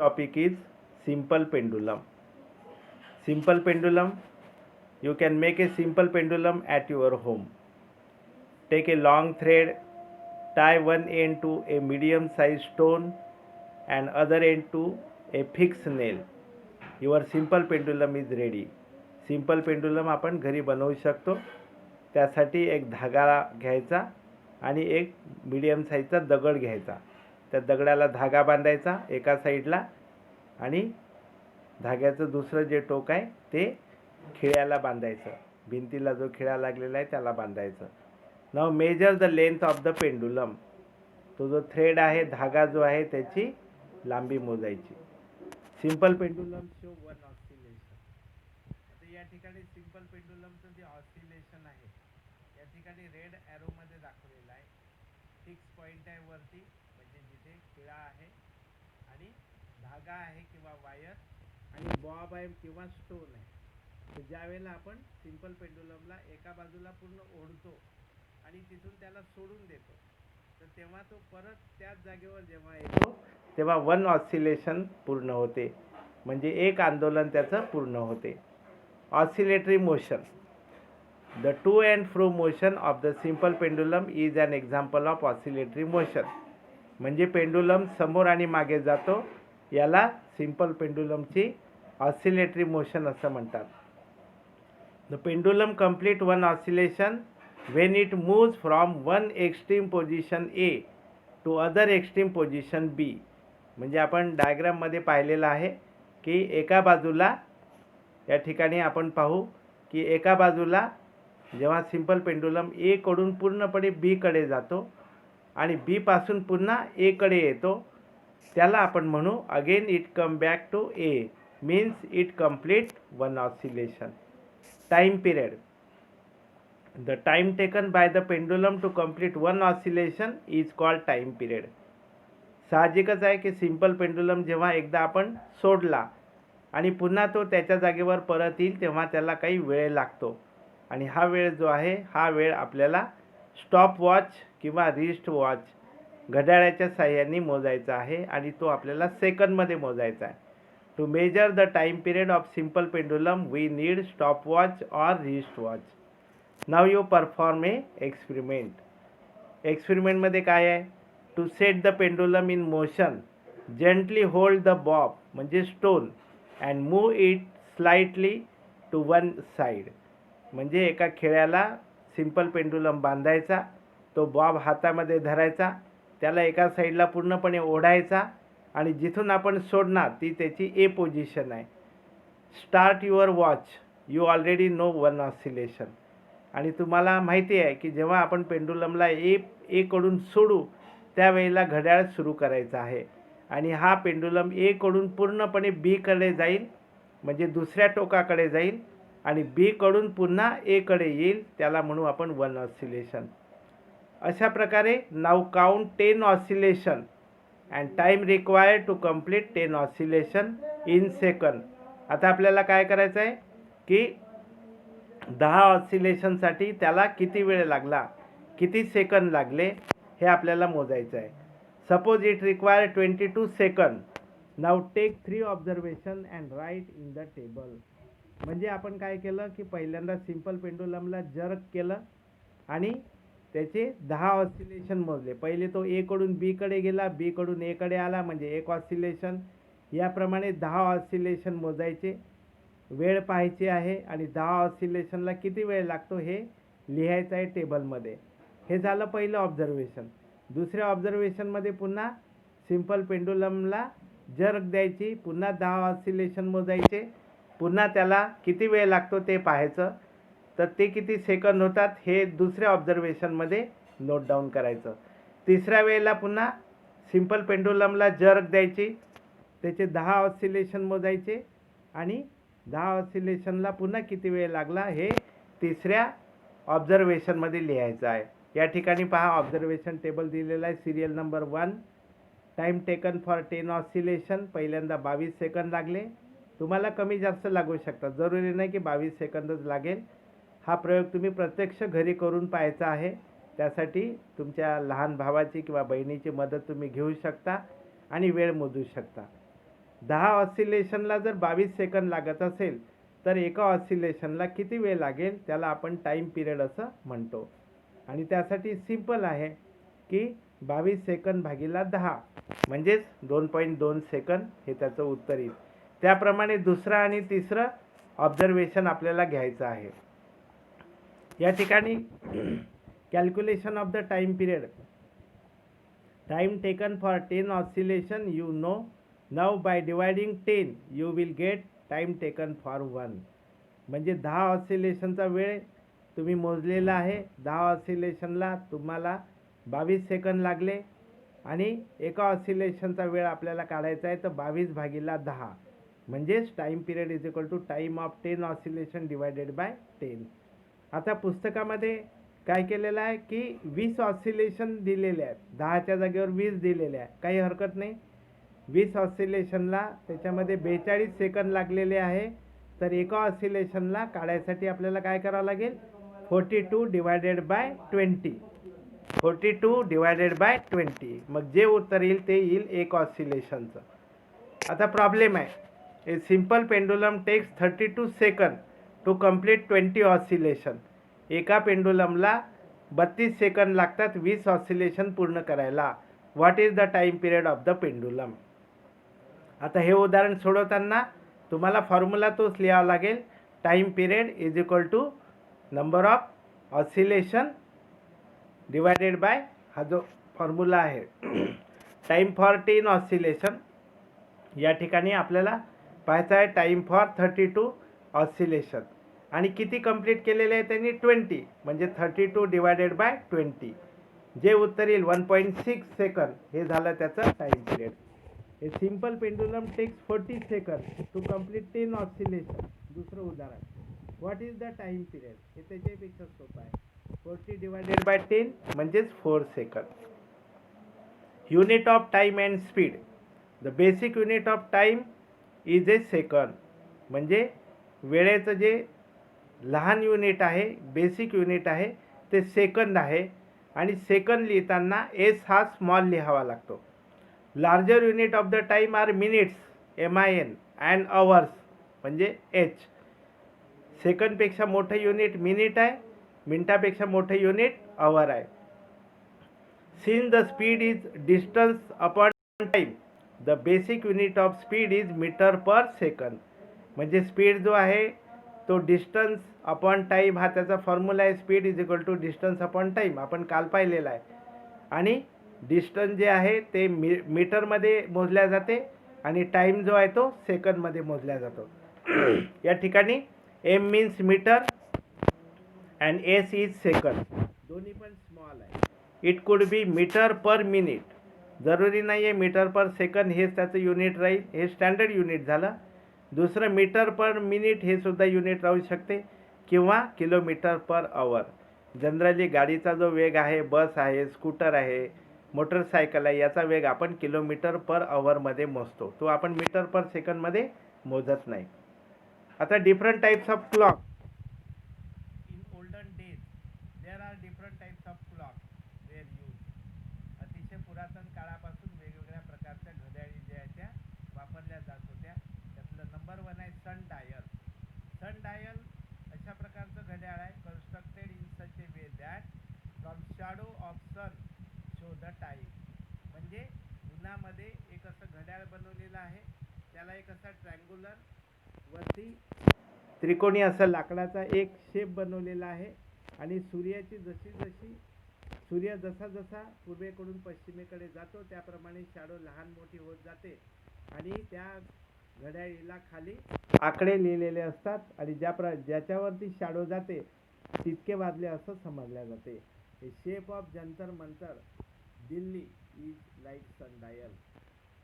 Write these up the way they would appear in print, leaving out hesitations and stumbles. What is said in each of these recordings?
topic is simple pendulum. Simple pendulum, you can make a simple pendulum at your home. Take a long thread, tie one end to a medium sized stone and other end to a fixed nail. Your simple pendulum is ready. Simple pendulum आपण घरी बनवू शकतो. त्यासाठी एक धागा घ्यायचा आणि एक मीडियम साईजचा दगड घ्यायचा. त्या दगडाला धागा बांधायचा एका साईडला आणि धाग्याचं दुसरं जे टोक आहे ते खिळ्याला बांधायचं. भिंतीला जो खिळा लागलेला आहे त्याला बांधायचं. Now measure the length of the pendulum. तो जो थ्रेड आहे, धागा जो आहे त्याची लांबी मोजायची. Simple pendulum show one oscillation. आता या ठिकाणी सिंपल पेंडुलमचं जे ऑसिलेशन आहे या ठिकाणी रेड ॲरोमध्ये दाखवलेलं आहे. फिक्स पॉईंट आहे वरती, म्हणजे जिथे खिळा आहे आणि धागा आहे किंवा वायर आणि बॉब आहे किंवा स्टोन आहे. तर ज्या वेळेला आपण सिंपल पेंडुलमला एका बाजूला पूर्ण ओढतो आणि तिथून त्याला सोडून देतो, तर तेव्हा तो परत त्याच जागेवर जेव्हा येतो तेव्हा वन ऑसिलेशन पूर्ण होते, म्हणजे एक आंदोलन त्याचं पूर्ण होते. Oscillatory motion. The to and fro motion of the simple pendulum is an example of oscillatory motion. म्हणजे पेंडुलम समोर आणि मागे जातो, याला सिंपल पेंडुलमची ऑसिलेटरी मोशन असं म्हणतात. The pendulum complete one oscillation when it moves from one extreme position A to other extreme position B. म्हणजे आपण डायग्राममध्ये पाहिलेलं आहे की एका बाजूला या ठिकाणी आपण पाहू की एका बाजूला जेव्हा सिंपल पेंडुलम A कडून पूर्णपणे B कडे जातो आणि B पासून पुन्हा A कडे येतो, त्याला आपण म्हणू again it come back to A, means it complete one oscillation. Time period. The time taken by the pendulum to complete one oscillation is called time period. साहजिकच आहे की सिंपल पेंडुलम जेव्हा एकदा आपण सोडला आणि पुन्हा तो त्याच्या जागेवर परत येईल तेव्हा त्याला काही वेळ लागतो, आणि हा वेळ जो आहे हा वेळ आपल्याला स्टॉप वॉच किंवा रिस्ट वॉच घड्याळाच्या साहाय्याने मोजायचा आहे आणि तो आपल्याला सेकंदमध्ये मोजायचा आहे. To measure the time period of simple pendulum we need stopwatch or wristwatch. Now you perform a experiment. एक्सपेरिमेंटमध्ये काय आहे? To set the pendulum in motion, gently hold the bob म्हणजे stone and move it slightly to one side. म्हणजे एका खिळ्याला simple pendulum बांधायचा, तो Bob हातामध्ये धरायचा, त्याला एका साईडला पूर्णपणे ओढायचा आणि जिथून आपण सोडणार ती त्याची ए पोझिशन आहे. Start your watch. You already know one oscillation. आणि तुम्हाला माहिती आहे की जेव्हा आपण पेंडुलमला ए कडून सोडू त्यावेळेला घड्याळ सुरू करायचं आहे आणि हा पेंडुलम ए कडून पूर्णपणे बी कडे जाईल, म्हणजे दुसऱ्या टोकाकडे जाईल आणि बी कडून पुन्हा ए कडे येईल, त्याला म्हणू आपण वन ऑसिलेशन. अशा प्रकारे now count 10 oscillation and time required to complete 10 oscillation in second. आता आपल्याला काय करायचं आहे की 10 ऑसिलेशनसाठी त्याला किती वेळ लागला, किती सेकंद लागले हे आपल्याला मोजायचं आहे. Suppose it require 22 second. Now take 3 observation and write in the table. म्हणजे आपण काय केलं की पहिल्यांदा सिंपल पेंडुलमला जर्क केलं आणि त्याचे 10 ऑसिलेशन मोजले. पहिले तो ए कडून बी कडे गेला, बी कडून ए कडे आला म्हणजे एक ऑसिलेशन. याप्रमाणे 10 ऑसिलेशन मोजायचे, वेळ पाहायची आहे आणि 10 ऑसिलेशनला किती वेळ लागतो हे लिहायचं आहे टेबलमध्ये. हे झालं पहिलं ऑब्झर्वेशन. दुसऱ्या ऑब्झर्वेशनमध्ये पुन्हा सिंपल पेंडुलमला जर्क द्यायची, पुन्हा 10 ऑसिलेशन मोजायचे, पुन्हा त्याला किती वेळ लागतो ते पाहायचं, तर ते किती सेकंद होतात हे दुसऱ्या ऑब्झर्वेशनमध्ये नोट डाऊन करायचं. तिसऱ्या वेळेला पुन्हा सिंपल पेंडुलमला जर्क द्यायची, त्याचे 10 ऑसिलेशन मोजायचे आणि 10 ऑसिलेशनला पुन्हा किती वेळ लागला हे तिसऱ्या ऑब्झर्वेशनमध्ये लिहायचं आहे. या ठिकाणी पहा ऑब्झर्वेशन टेबल दिलेला आहे. Serial number 1. Time taken for 10 oscillation. पहिल्यांदा 22 सेकंद लागले. तुम्हाला कमी जास्त लागू शकतात, जरुरी नाही की 22 सेकंदच लागेल. हा प्रयोग तुम्ही प्रत्यक्ष घरी करून पाहायचा आहे. त्यासाठी तुमच्या लहान भावाची किंवा बहिणीची मदत तुम्ही घेऊ शकता आणि वेळ मोजू शकता. 10 ऑसिलेशनला जर 22 सेकंद लागत असेल तर एका ऑसिलेशनला किती वेळ लागेल त्याला आपण टाईम पिरियड असं म्हणतो. आणि त्यासाठी सिंपल आहे की 22 सेकंद भागीला 10 म्हणजेच 2.2 सेकंद हे त्याचं उत्तर येईल. त्याप्रमाणे दुसरं आणि तिसरं ऑब्झर्वेशन आपल्याला घ्यायचं आहे. या ठिकाणी calculation of the time period. Time taken for 10 oscillation you know. Now by dividing 10 you will get time taken for 1. म्हणजे 10 ऑसिलेशनचा वेळ तुम्ही मोजलेला आहे. 10 ऑसिलेशनला तुम्हाला 22 सेकंद लागले आणि एका ऑसिलेशनचा वेळ आपल्याला काढायचा आहे तर 22 भागीला 10 म्हणजेच time period is equal to time of 10 oscillation divided by 10. आता पुस्तकामध्ये काय केलेलं आहे की 20 ऑसिलेशन दिलेले आहेत. 10च्या जागेवर 20 दिलेले आहे, काही हरकत नाही. 20 ऑसिलेशनला त्याच्यामध्ये 42 सेकंद लागलेले आहे. तर एका ऑसिलेशनला काढायसाठी आपल्याला काय करावं लागेल 42 डिवायडेड बाय 20. 42 divided by 20. मग जे उत्तर येईल ते येईल एक ऑसिलेशनचं. आता प्रॉब्लेम आहे. A simple pendulum takes 32 second to complete 20 oscillation. एका पेंडुलमला 32 सेकंद लागतात 20 ऑसिलेशन पूर्ण करायला. What is the time period of the pendulum. आता हे उदाहरण सोडवताना तुम्हाला फॉर्म्युला तोच लिहावा लागेल. Time period is equal to number of oscillation divided by हा जो फॉर्म्युला आहे टाईम फॉर 10 ऑसिलेशन. या ठिकाणी आपल्याला पाहायचं आहे टाईम फॉर 32 ऑसिलेशन आणि किती कंप्लीट केलेले आहे त्यांनी 20 म्हणजे 32 डिवायडेड बाय 20. जे उत्तर येईल 1.6 सेकंद हे झालं त्याचं time period. A simple pendulum takes 40 second to complete 10 oscillation. दुसरं उदाहरण. What is the time period. हे त्याच्यापेक्षा सोपं आहे. 40 डिवायडेड बाय 10 म्हणजेच 4 second. Unit of time and speed. The basic unit of time is a second. म्हणजे वेळेचं जे लहान युनिट आहे बेसिक युनिट आहे ते सेकंद आहे आणि सेकंद लिहिताना एस हा स्मॉल लिहावा लागतो. Larger unit of the time are minutes MIN and hours म्हणजे H. सेकंडपेक्षा मोठं युनिट मिनिट आहे, मिनटापेक्षा मोठं युनिट अवर आहे. Since the speed is distance upon time the basic unit of speed is metre per second. म्हणजे speed जो आहे तो डिस्टन्स अपॉन टाईम हा त्याचा फॉर्म्युला आहे. Speed is equal to distance upon time आपण काल पाहिलेला आहे. आणि डिस्टन्स जे आहे ते मीटरमध्ये मोजल्या जाते आणि टाईम जो आहे तो सेकंदमध्ये मोजल्या जातो. या ठिकाणी M means metre and S is second. दोन्ही पण स्मॉल आहे. It could be metre per minute. जरुरी नाही आहे मीटर पर सेकंद हेच त्याचं युनिट राहील. हे स्टँडर्ड युनिट झालं. दुसरं मीटर पर मिनिट हे सुद्धा युनिट राहू शकते किंवा किलोमीटर पर आवर. जनरली गाडीचा जो वेग आहे, बस आहे, स्कूटर आहे, मोटरसायकल आहे, याचा वेग आपण किलोमीटर पर आवरमध्ये मोजतो. तो आपण मीटर पर सेकंदमध्ये मोजत नाही. आता different types of clock. In olden days there are different types of clock were use. अतिशय पुरातन काळापासून वेगवेगळ्या प्रकारच्या घड्याळी ज्या आहेत त्या वापरल्या जात होत्या. त्यातलं नंबर 1 आहे सन डायल. सन डायल अशा प्रकारचं घड्याळ आहे constructed in such a way that from shadow of sun show the time. म्हणजे उन्हामध्ये एक असं घड्याळ बनवलेलं आहे. त्याला एक असा ट्रँग्युलर वरती त्रिकोणी असं लाकडाचा एक शेप बनवलेला आहे आणि सूर्याची सूर्य जसा जसा पूर्वेकडून पश्चिमेकडे जातो त्याप्रमाणे शॅडो लहान मोठी होत जाते आणि त्या घड्याळीला खाली आकडे लिहिलेले असतात आणि ज्याच्यावरती शॅडो जाते तितके वाजले असं समजल्या जाते. हे shape of Jantar Mantar Delhi is like sundial.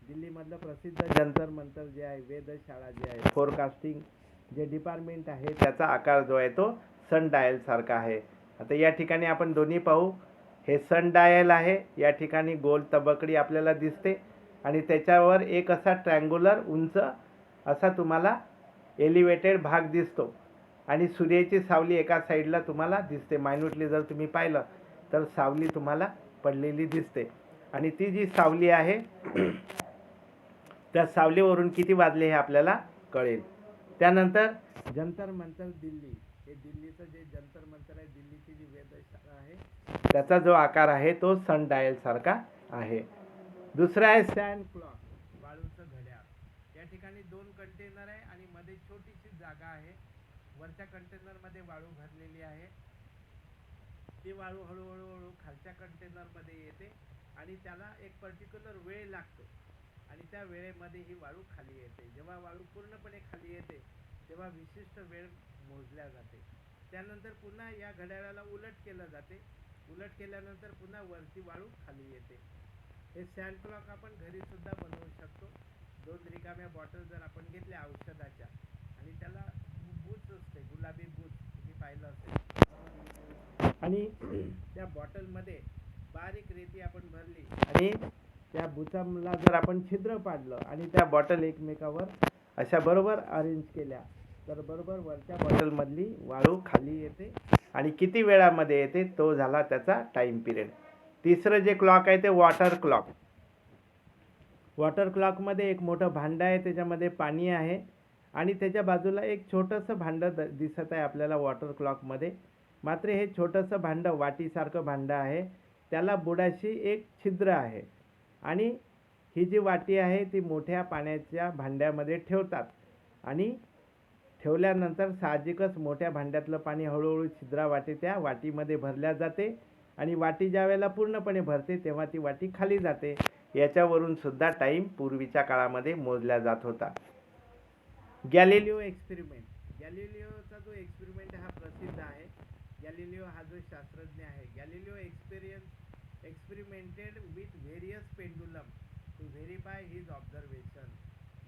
दिल्लीमधलं प्रसिद्ध जंतर मंतर जे आहे, वेधशाळा जे आहे, फोरकास्टिंग जे डिपार्टमेंट आहे त्याचा आकार जो आहे तो सन डायल सारखा आहे. आता या ठिकाणी आपण दोन्ही पाहू. हे सन डायल आहे. या ठिकाणी गोल तबकडी आपल्याला दिसते आणि त्याच्यावर एक असा ट्रँग्युलर उंच असा तुम्हाला एलिव्हेटेड भाग दिसतो आणि सूर्याची सावली एका साईडला तुम्हाला दिसते. मायन्यूटली जर तुम्ही पाहिलं तर सावली तुम्हाला पडलेली दिसते आणि ती जी सावली आहे त्या सावलीवरून किती वाजले हे आपल्याला कळेल. त्यानंतर जंतर मंतर दिल्ली, हे दिल्लीचं जे जंतर मंतर आहे, दिल्लीची जी वेधशाळा आहे, त्याचा जो आकार आहे तो सन डायल सारखा आहे. दुसरा आहे सँड क्लॉक, वाळूचं घड्याळ. या ठिकाणी 2 कंटेनर आहे आणि मध्ये छोटीशी जागा आहे. वरच्या कंटेनरमध्ये वाळू भरलेली आहे. ती वाळू हळूहळू खालच्या कंटेनरमध्ये येते आणि त्याला एक पर्टिक्युलर वेळ लागतो आणि त्या वेळेमध्ये ही वाळू खाली येते. जेव्हा वाळू पूर्णपणे खाली येते तेव्हा विशिष्ट वेळ मोजल्या जाते. त्यानंतर पुन्हा या घड्याळाला उलट केलं जाते. उलट केल्यानंतर पुन्हा वरती वाळू खाली येते. हे सँड क्लॉक आपण घरी सुद्धा बनवू शकतो. 2 रिकाम्या बॉटल जर आपण घेतल्या औषधाच्या आणि त्याला बूच असते, गुलाबी बूच, तुम्ही पाहिलं असेल, आणि त्या बॉटलमध्ये बारीक रेती आपण भरली आणि त्या बुचाला जर आपण छिद्र पाडलं आणि त्या बॉटल एकमेकावर अशा बरोबर अरेंज केल्या तर बरोबर वरच्या बॉटलमधली वाळू खाली येते आणि किती वेळामध्ये येते तो झाला त्याचा टाईम पिरियड. तिसरं जे क्लॉक आहे ते वॉटर क्लॉक. वॉटर क्लॉकमध्ये एक मोठं भांडं आहे, त्याच्यामध्ये पाणी आहे आणि त्याच्या बाजूला एक छोटंसं भांडं दिसत आहे आपल्याला वॉटर क्लॉकमध्ये. मात्र हे छोटंसं भांडं वाटीसारखं भांडं आहे, त्याला बुडाशी एक छिद्र आहे आणि ही जी वाटी आहे ती मोठ्या पाण्याच्या भांड्यामध्ये ठेवतात आणि ठेवल्यानंतर साहजिकच मोठ्या भांड्यातलं पाणी हळूहळू छिद्रावाटे त्या वाटीमध्ये भरल्या जाते आणि वाटी ज्या वेळेला पूर्णपणे भरते तेव्हा ती वाटी खाली जाते. याच्यावरून सुद्धा टाईम पूर्वीच्या काळामध्ये मोजला जात होता. Galileo experiment. गॅलिलिओचा जो एक्सपेरिमेंट हा प्रसिद्ध आहे. गॅलिलिओ हा जो शास्त्रज्ञ आहे, Galileo experimented with various pendulum to verify his observation.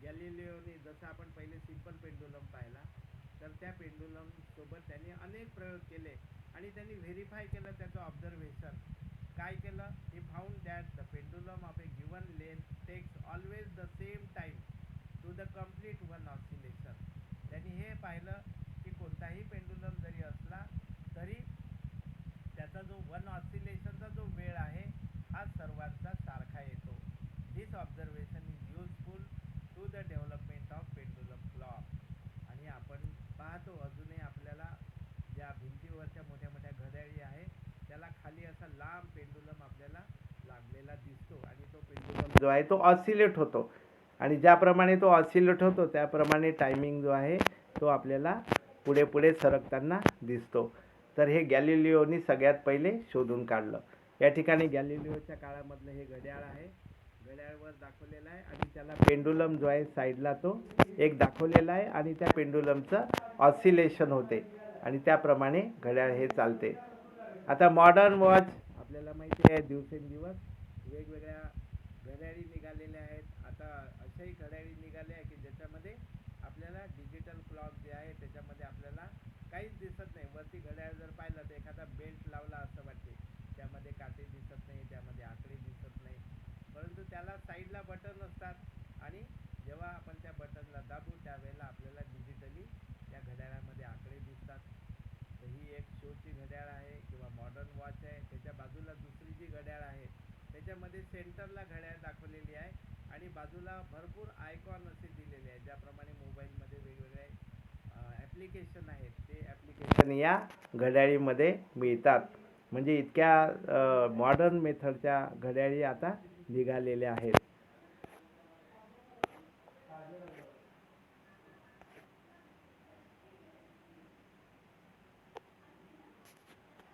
गॅलिलिओने जसं आपण पहिले सिंपल पेंडुलम पाहिला, तर त्या पेंडुलम सोबत त्यांनी अनेक प्रयोग केले आणि त्यांनी व्हेरीफाय केलं त्याचं ऑब्झर्वेशन. काय केलं? He found that the pendulum of a given length takes always the same time to the complete one oscillation. त्यांनी हे पाहिलं की कोणताही पेंडुलम जरी असला तरी त्याचा जो वन ऑसिलेशनचा जो वेळ आहे हा सर्वांचा सारखा येतो. This observation is useful to the development of pendulum clock. आणि आपण पाहतो अजूनही आपल्याला ज्या भिंतीवरच्या मोठ्या मोठ्या घड्याळी आहे त्याला खाली असा लांब पेंडुलम आपल्याला लागलेला दिसतो आणि तो पेंडुलम जो आहे तो ऑसिलेट होतो आणि ज्याप्रमाणे तो ऑसिलेट होतो त्याप्रमाणे टायमिंग जो आहे तो आपल्याला पुढे पुढे सरकताना दिसतो. तर हे गॅलिलिओनी सगळ्यात पहिले शोधून काढलं. या ठिकाणी गॅलिलिओच्या काळामधलं हे घड्याळ आहे, घड्याळवर दाखवलेला आहे आणि त्याला पेंडुलम जो आहे साईडला तो एक दाखवलेला आहे आणि त्या पेंडुलमचं ऑसिलेशन होते आणि त्याप्रमाणे घड्याळ हे चालते. आता मॉडर्न वॉच आपल्याला माहिती आहे, दिवसेंदिवस वेगवेगळ्या घड्याळी निघालेल्या आहेत. आता अशाही घड्याळी निघाल्या आहे की ज्याच्यामध्ये आपल्याला डिजिटल क्लॉक जे आहे त्याच्यामध्ये आपल्याला काहीच दिसत नाही. वरती घड्याळ जर पाहिलं तर एखादा बेल्ट लावला असं वाटते, त्यामध्ये काटे दिसत नाही, त्यामध्ये आकडे दिसत नाही, परंतु त्याला साईडला बटन असतात आणि जेव्हा आपण त्या बटनला दाबू त्यावेळेला आपल्याला डिजिटली त्या घड्याळामध्ये आकडे दिसतात. तर ही एक शोची घड्याळ आहे किंवा मॉडर्न वॉच आहे. त्याच्या बाजूला दुसरी जी घड्याळ आहे त्याच्यामध्ये सेंटरला घड्याळ दाखवलेली आहे आणि बाजूला भरपूर आयकॉन असे दिलेले आहेत. ज्याप्रमाणे मोबाईलमध्ये वेगवेगळे ॲप्लिकेशन आहेत ते ॲप्लिकेशन या घड्याळीमध्ये मिळतात. म्हणजे इतक्या मॉडर्न मेथडच्या घड्याळी आता निघालेल्या आहेत.